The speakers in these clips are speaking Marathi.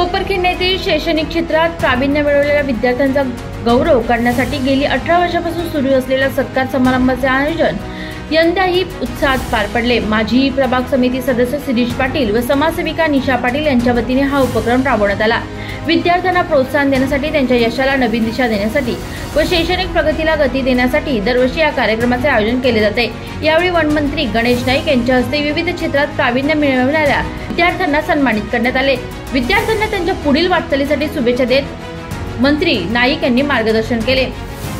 कोपरखिंड येथील शैक्षणिक क्षेत्रात प्रावीण्य मिळवलेल्या विद्यार्थ्यांचा गौरव करण्यासाठी गेली 18 वर्षापासून सुरू असलेल्या सत्कार समारंभाचे आयोजन यंदाही उत्साहात पार पडले। माजी प्रभाग समिती सदस्य शिरीष पाटील व समाजसेविका निशा पाटील यांच्या वतीने हा उपक्रम राबवण्यात आला। विद्यार्थ्यांना प्रोत्साहन देण्यासाठी, त्यांच्या यशाला नवीन दिशा देण्यासाठी व शैक्षणिक प्रगतीला गती देण्यासाठी दरवर्षी या कार्यक्रमाचे आयोजन केले जाते। यावेळी वनमंत्री गणेश नाईक यांच्या हस्ते विविध क्षेत्रात प्रावीण्य मिळवणाऱ्या विद्यार्थ्यांना सन्मानित करण्यात आले। विद्यार्थ्यांना त्यांच्या पुढील वाटचालीसाठी शुभेच्छा देत मंत्री नाईक यांनी मार्गदर्शन केले।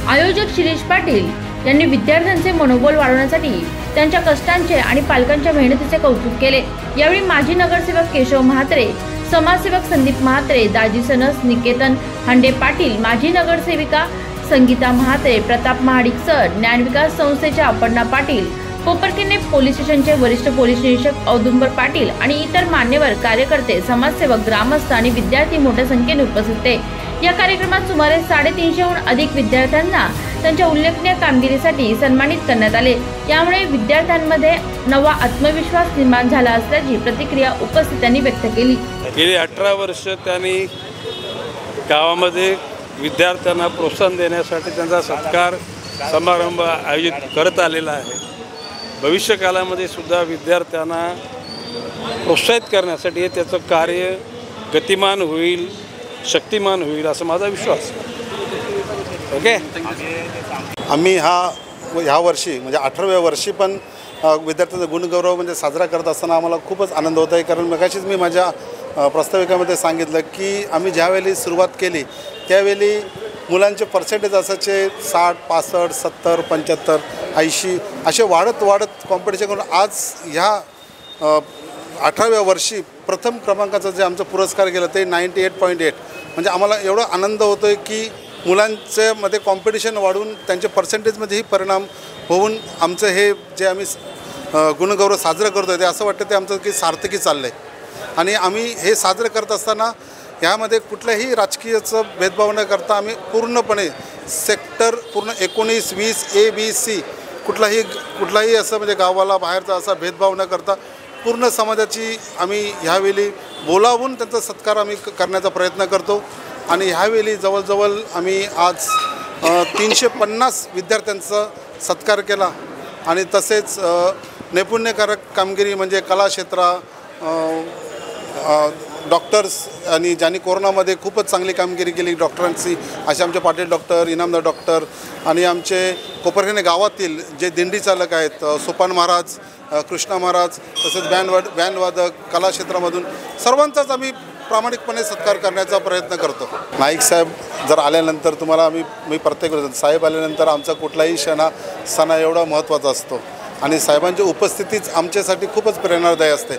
आयोजक शिरीष पाटील यांनी विद्यार्थ्यांचे मनोबल वाढवण्यासाठी त्यांच्या कष्टांचे आणि पालकांच्या मेहनतीचे कौतुक केले। यावेळी माजी नगरसेवक केशव म्हात्रे, समाजसेवक संदीप म्हात्रे, दाजी सनस, निकेतन हंडे पाटील, माजी नगरसेविका संगीता म्हात्रे, प्रताप महाडिक सर, ज्ञानविकास संस्थेचे अपर्णा पाटील, कोपरखिंड पोलीस स्टेशनचे वरिष्ठ पोलीस निरीक्षक औदुंबर पाटील आणि इतर मान्यवर कार्यकर्ते, समाजसेवक, ग्रामस्थ आणि विद्यार्थी मोठ्या संख्येने उपस्थित होते। या कार्यक्रमात सुमारे 350हून अधिक विद्यार्थ्यांना त्यांच्या उल्लेखनीय कामगिरीसाठी सन्मानित करण्यात आले। यामुळे विद्यार्थ्यांमध्ये नवा आत्मविश्वास निर्माण झाला असल्याची प्रतिक्रिया उपस्थितांनी व्यक्त केली। गेली 18 वर्ष त्यांनी गावामध्ये विद्यार्थ्यांना प्रोत्साहन देण्यासाठी त्यांचा सत्कार समारंभ आयोजित करत आलेला आहे। भविष्य काळामध्ये सुद्धा विद्यार्थ्यांना प्रोत्साहित करण्यासाठी त्याचं कार्य गतिमान होईल, शक्तिमान होईल असा माझा विश्वास। ओके, आम्ही ह्या वर्षी म्हणजे 18व्या वर्षी पण विद्यार्थ्यांचा गुणगौरव म्हणजे साजरा करत असताना आम्हाला खूपच आनंद होत आहे। कारण मगाशीच मी माझ्या प्रस्ताविकामध्ये सांगितलं की आम्ही ज्यावेळी सुरुवात केली त्यावेळी मुलांचे पर्सेंटेज असायचे 60, 65, 70, 75, 80 असे वाढत कॉम्पिटिशन करून आज ह्या 18व्या वर्षी प्रथम क्रमा जे आमचं पुरस्कार गेलं ते 98.8। म्हणजे आम्हाला एवढा आनंद होतो आहे की मुलांच्या मध्ये कॉम्पिटिशन वाढून त्यांच्या पर्सेंटेजमध्येही परिणाम होऊन आमचं हे जे आम्ही गुणगौरव साजरं करतो आहे ते असं वाटतं ते आमचं की सार्थकी चाललं आहे। आणि आम्ही हे साजरं करत असताना ह्यामध्ये कुठल्याही राजकीयाचं भेदभाव न करता आम्ही पूर्णपणे सेक्टर पूर्ण 19, 20, A, B, C कुठलाही असं म्हणजे गावाला बाहेरचा असा भेदभाव न करता पूर्ण समाजाची आम्ही ह्यावेळी बोलावून त्यांचा सत्कार आम्ही करण्याचा प्रयत्न करतो। आणि ह्यावेळी जवळजवळ आम्ही आज 350 विद्यार्थ्यांचा सत्कार केला। आणि तसेच नैपुण्यकारक कामगिरी म्हणजे कला क्षेत्र, डॉक्टर्स आणि ज्यांनी कोरोनामध्ये खूपच चांगली कामगिरी केली डॉक्टरांची असे आमचे पाटील डॉक्टर, इनामदार डॉक्टर आणि आमचे कोपरखिंड गावातील जे दिंडी चालक आहेत, सोपान महाराज, कृष्णा महाराज, तसेच बँडवादक, कला क्षेत्रामधून सर्वांचाच आम्ही प्रामाणिकपणे सत्कार करण्याचा प्रयत्न करतो। नाईक साहेब जर आल्यानंतर तुम्हाला मी प्रत्येक वेळेस साहेब आल्यानंतर आमचा कुठलाही सण एवढा महत्त्वाचा असतो आणि साहेबांची उपस्थितीच आमच्यासाठी खूपच प्रेरणादायी असते।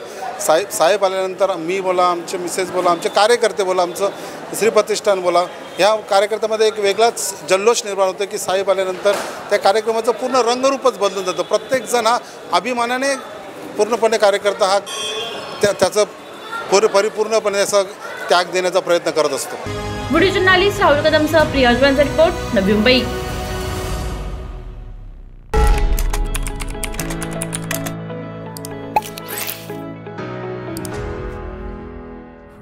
साहेब आल्यानंतर मी बोला, आमचे मिसेस बोला, आमचे कार्यकर्ते बोला, आमचं श्री प्रतिष्ठान बोला, ह्या कार्यकर्त्यामध्ये एक वेगळाच जल्लोष निर्माण होतो की साहेब आल्यानंतर त्या कार्यक्रमाचं पूर्ण रंगरूपच बदलून जातं। प्रत्येकजण हा अभिमानाने पूर्णपणे कार्यकर्ता हा त्याचं परिपूर्णपणे असा त्याग देण्याचा प्रयत्न करत असतो। व्हिडिओ जर्नलिस्ट राहुल कदमसह प्रिया रिपोर्ट, नवी मुंबई।